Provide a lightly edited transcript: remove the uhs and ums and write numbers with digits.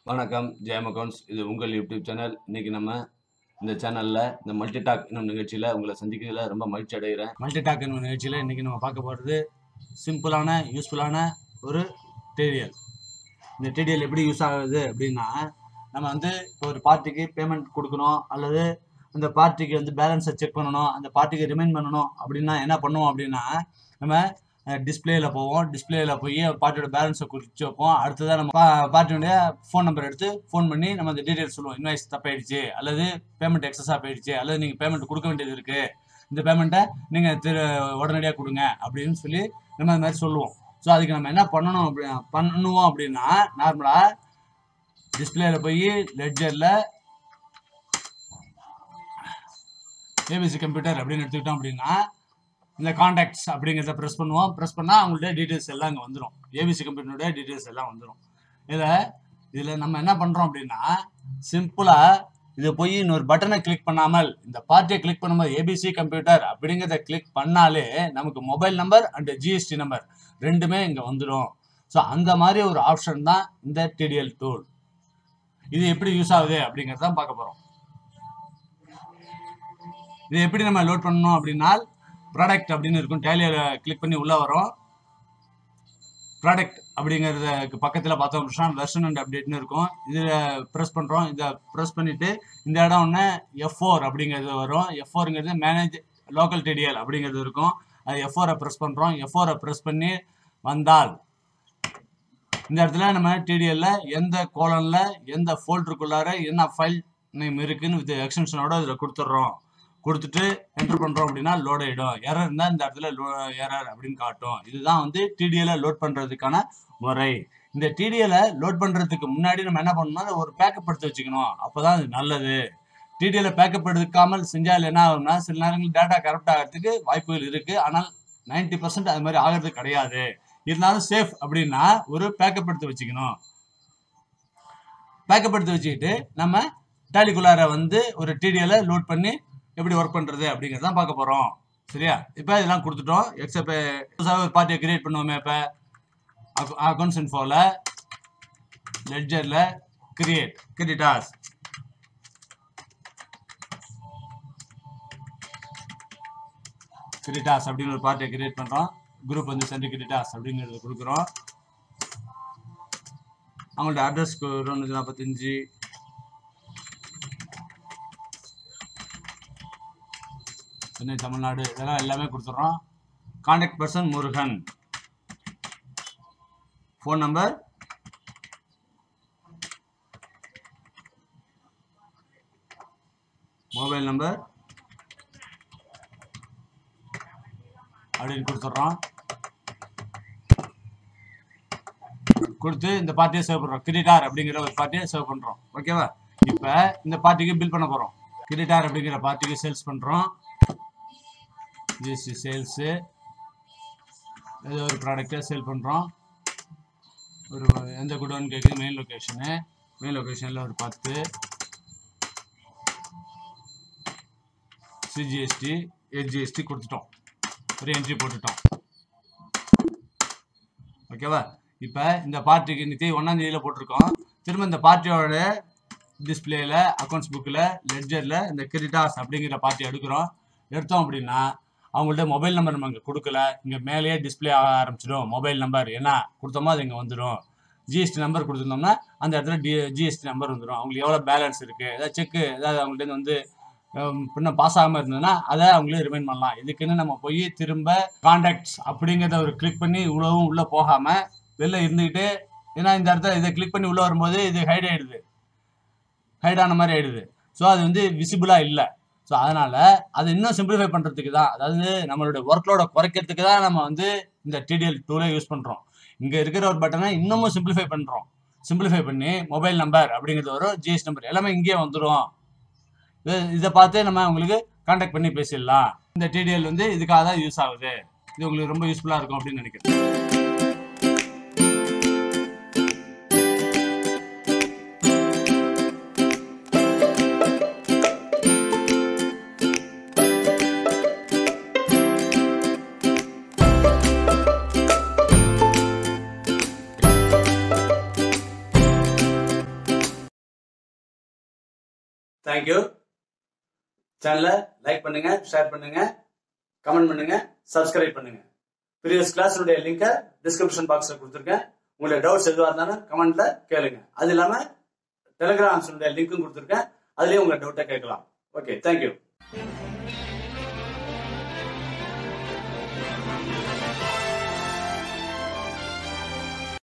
வணக்கம் ஜெயம் அக்கவுண்ட்ஸ். இது உங்கள் யூடியூப் சேனல். இன்னைக்கு நம்ம இந்த சேனலில் இந்த மல்டிடாக் என்னும் நிகழ்ச்சியில் உங்களை சந்திக்கிறதுல ரொம்ப மகிழ்ச்சி அடைகிறேன். மல்டிடாக் என்னும் நிகழ்ச்சியில் இன்றைக்கி நம்ம பார்க்க போகிறது சிம்பிளான யூஸ்ஃபுல்லான ஒரு டிடிஎல். இந்த டிடிஎல் எப்படி யூஸ் ஆகுது அப்படின்னா, நம்ம வந்து இப்போ ஒரு பார்ட்டிக்கு பேமெண்ட் கொடுக்கணும் அல்லது அந்த பார்ட்டிக்கு வந்து பேலன்ஸை செக் பண்ணணும், அந்த பார்ட்டிக்கு ரிமைண்ட் பண்ணணும் அப்படின்னா என்ன பண்ணுவோம் அப்படின்னா, நம்ம டிஸ்பிளேயில் போவோம். டிஸ்பிளேயில் போய் பார்ட்டியோட பேலன்ஸை குறித்து வைப்போம். அடுத்ததாக நம்ம பார்ட்டியோடைய ஃபோன் நம்பர் எடுத்து ஃபோன் பண்ணி நம்ம அந்த டீட்டெயில்ஸ் சொல்லுவோம். இன்வாய்ஸ் தப்பாயிடுச்சு, அல்லது பேமெண்ட் எக்ஸஸாக போயிடுச்சு, அல்லது நீங்கள் பேமெண்ட் கொடுக்க வேண்டியது இருக்குது, இந்த பேமெண்ட்டை நீங்கள் உடனடியாக கொடுங்க அப்படின்னு சொல்லி நம்ம அது மாதிரி சொல்லுவோம். ஸோ அதுக்கு நம்ம என்ன பண்ணுவோம் அப்படின்னா, நார்மலாக டிஸ்பிளேயில் போய் லெட்ஜரில் ஏபிசி கம்ப்யூட்டர் அப்படின்னு எடுத்துக்கிட்டோம் அப்படின்னா, இந்த கான்டாக்ட்ஸ் அப்படிங்கிறத ப்ரெஸ் பண்ணுவோம். ப்ரெஸ் பண்ணால் அவங்கள்ட்ட டீட்டெயில்ஸ் எல்லாம் இங்கே வந்துடும். ஏபிசி கம்ப்யூட்டருடைய டீட்டெயில்ஸ் எல்லாம் வந்துடும். இதில் நம்ம என்ன பண்ணுறோம் அப்படின்னா, சிம்பிளாக இதை போய் இன்னொரு பட்டனை கிளிக் பண்ணாமல் இந்த பார்ட்டியை கிளிக் பண்ணும்போது ஏபிசி கம்ப்யூட்டர் அப்படிங்கிறத கிளிக் பண்ணாலே நமக்கு mobile number and GST number ரெண்டுமே இங்கே வந்துடும். ஸோ அந்த மாதிரி ஒரு ஆப்ஷன் தான் இந்த டிடிஎல் டூல். இது எப்படி யூஸ் ஆகுது அப்படிங்கிறதான் பார்க்க போகிறோம். இதை எப்படி நம்ம லோட் பண்ணணும் அப்படின்னா, ப்ராடக்ட் அப்படின்னு இருக்கும். டேலியில் கிளிக் பண்ணி உள்ளே வரும். ப்ராடக்ட் அப்படிங்கிறதுக்கு பக்கத்தில் பார்த்தோம் அப்படின்னா வெர்ஷன் அண்ட் அப்டேட்னு இருக்கும். இதில் ப்ரெஸ் பண்ணுறோம். இதை ப்ரெஸ் பண்ணிவிட்டு இந்த இடம் ஒன்று F4 அப்படிங்கிறது வரும். F4ங்கிறது மேனேஜ் லோக்கல் டிடிஎல் அப்படிங்கிறது இருக்கும். அது F4 ப்ரெஸ் பண்ணுறோம். F4 ப்ரெஸ் பண்ணி வந்தால் இந்த இடத்துல நம்ம டிடிஎல்ல எந்த கோலனில் எந்த ஃபோல்டருக்குள்ளார என்ன ஃபைல் நேம் இருக்குன்னு வித் எக்ஸ்டென்ஷனோட இதில் கொடுத்துட்றோம். கொடுத்துட்டு என்டர் பண்ணுறோம் அப்படின்னா லோட் ஆகிடும். எரர் இருந்தால் இந்த இடத்துல எரர் அப்படின்னு காட்டும். இதுதான் வந்து டிடிஎலை லோட் பண்ணுறதுக்கான முறை. இந்த டிடிஎலை லோட் பண்ணுறதுக்கு முன்னாடி நம்ம என்ன பண்ணணும்னா, ஒரு பேக்கப் எடுத்து வச்சுக்கணும். அப்போ தான் அது நல்லது. டிடிஎலை பேக்கப் எடுக்காமல் செஞ்சால் என்ன ஆகும்னா, சில நேரங்களில் டேட்டா கரெக்ட் ஆகிறதுக்கு வாய்ப்புகள் இருக்குது. ஆனால் 90% அது மாதிரி ஆகிறது கிடையாது. இருந்தாலும் சேஃப் அப்படின்னா ஒரு பேக்கப் எடுத்து வச்சுக்கணும். பேக்கப் எடுத்து வச்சுக்கிட்டு நம்ம டேலிக்குள்ளார வந்து ஒரு டிடிஎலை லோட் பண்ணி எப்படி ஒர்க் பண்ணுறது அப்படிங்கிறது தான் பார்க்க போகிறோம். சரியா? இப்போ இதெல்லாம் கொடுத்துட்டோம். ஒரு பார்ட்டியை கிரியேட் பண்ணுவோமே. இப்போ அக்கௌண்ட்ஸ் இன்ஃபோவில் லெட்ஜரில் கிரெடிட்டாஸ் அப்படின்னு ஒரு பார்ட்டியை கிரியேட் பண்ணுறோம். குரூப் வந்து சென்ட் கிரெடிட்டாஸ் அப்படிங்கிறது கொடுக்குறோம். அவங்களோட அட்ரஸ் 245 சென்னை தமிழ்நாடு இதெல்லாம் எல்லாமே கொடுத்துட்றோம். Contact person Murugan, phone number, mobile number அப்படின்னு கொடுத்துட்றோம். கொடுத்து இந்த பார்ட்டியை சேவ் பண்ணுறோம். கிரெடிட்டார் அப்படிங்கிற ஒரு பார்ட்டியை சேவ் பண்ணுறோம். ஓகேவா? இப்போ இந்த பார்ட்டிக்கு பில் பண்ண போகிறோம். கிரெடிட்டார் அப்படிங்கிற பார்ட்டிக்கு சேல்ஸ் பண்ணுறோம். ஜிஎஸ்டி சேல்ஸு ஏதோ ஒரு ப்ராடக்டை சேல் பண்ணுறோம். ஒரு எந்த குடோன்னு கேட்குது. மெயின் லொக்கேஷனில் ஒரு 10 சிஜிஎஸ்டி HGST கொடுத்துட்டோம். ஒரு என்ட்ரி போட்டுட்டோம். ஓகேவா? இப்போ இந்த பார்ட்டிக்கு இன்னைக்கு 1ஆம் தேதியில் போட்டிருக்கோம். திரும்ப இந்த பார்ட்டியோட டிஸ்பிளேயில் அக்கௌண்ட்ஸ் புக்கில் லெட்ஜரில் இந்த கிரெடிட்டாஸ் அப்படிங்கிற பார்ட்டி எடுத்தோம் அப்படின்னா அவங்கள்ட்ட மொபைல் நம்பர் நம்ம இங்கே கொடுக்கல. இங்கே மேலேயே டிஸ்பிளே ஆக ஆரம்பிச்சிடும். மொபைல் நம்பர் என்ன கொடுத்தோமோ அது இங்கே வந்துடும். ஜிஎஸ்டி நம்பர் கொடுத்துருந்தோம்னா அந்த இடத்துல ஜிஎஸ்டி நம்பர் வந்துடும். அவங்களுக்கு எவ்வளோ பேலன்ஸ் இருக்குது, ஏதாவது செக்கு ஏதாவது அவங்கள்ட்ட வந்து இன்னும் பாஸ் ஆகாமல் இருந்ததுன்னா அதை அவங்களே ரிமைண்ட் பண்ணலாம். இதுக்குன்னு நம்ம போய் திரும்ப கான்டாக்ட்ஸ் அப்படிங்கிறத ஒரு கிளிக் பண்ணி இவ்வளவும் உள்ளே போகாமல் வெளில இருந்துக்கிட்டு, ஏன்னா இந்த இடத்துல இதை கிளிக் பண்ணி உள்ளே வரும்போது இது ஹைட் ஆன மாதிரி ஆகிடுது. ஸோ அது வந்து விசிபிளாக இல்லை. ஸோ அதனால் அதை இன்னும் சிம்பிளிஃபை பண்ணுறதுக்கு தான், அதாவது நம்மளுடைய ஒர்க்லோட குறைக்கிறதுக்கு தான் நம்ம வந்து இந்த டிடிஎல் டூலை யூஸ் பண்ணுறோம். இங்கே இருக்கிற ஒரு பட்டனை இன்னமும் சிம்பிளிஃபை பண்ணி மொபைல் நம்பர் அப்படிங்கிறது வரும், ஜிஎஸ்டி நம்பர் எல்லாமே இங்கேயே வந்துடும். இதை பார்த்து நம்ம உங்களுக்கு கான்டாக்ட் பண்ணி பேசிடலாம். இந்த டிடிஎல் வந்து இதுக்காக தான் யூஸ் ஆகுது. இது உங்களுக்கு ரொம்ப யூஸ்ஃபுல்லாக இருக்கும் அப்படின்னு நினைக்கிறேன். தேங்க்யூ. சேனலை லைக் பண்ணுங்க, ஷேர் பண்ணுங்க, கமெண்ட் பண்ணுங்க, சப்ஸ்கிரைப் பண்ணுங்க. ப்ரீவியஸ் கிளாஸுடைய லிங்கை டிஸ்கிரிப்ஷன் பாக்ஸ்ல கொடுத்துருக்கேன். உங்களுடைய டவுட்ஸ் எதுவாக இருந்தாலும் கமெண்ட்ல கேளுங்க. அது இல்லாம டெலிகிராம் லிங்க்கும் கொடுத்துருக்கேன், அதுலயும் உங்க டவுட்டை கேட்கலாம். Okay, thank you.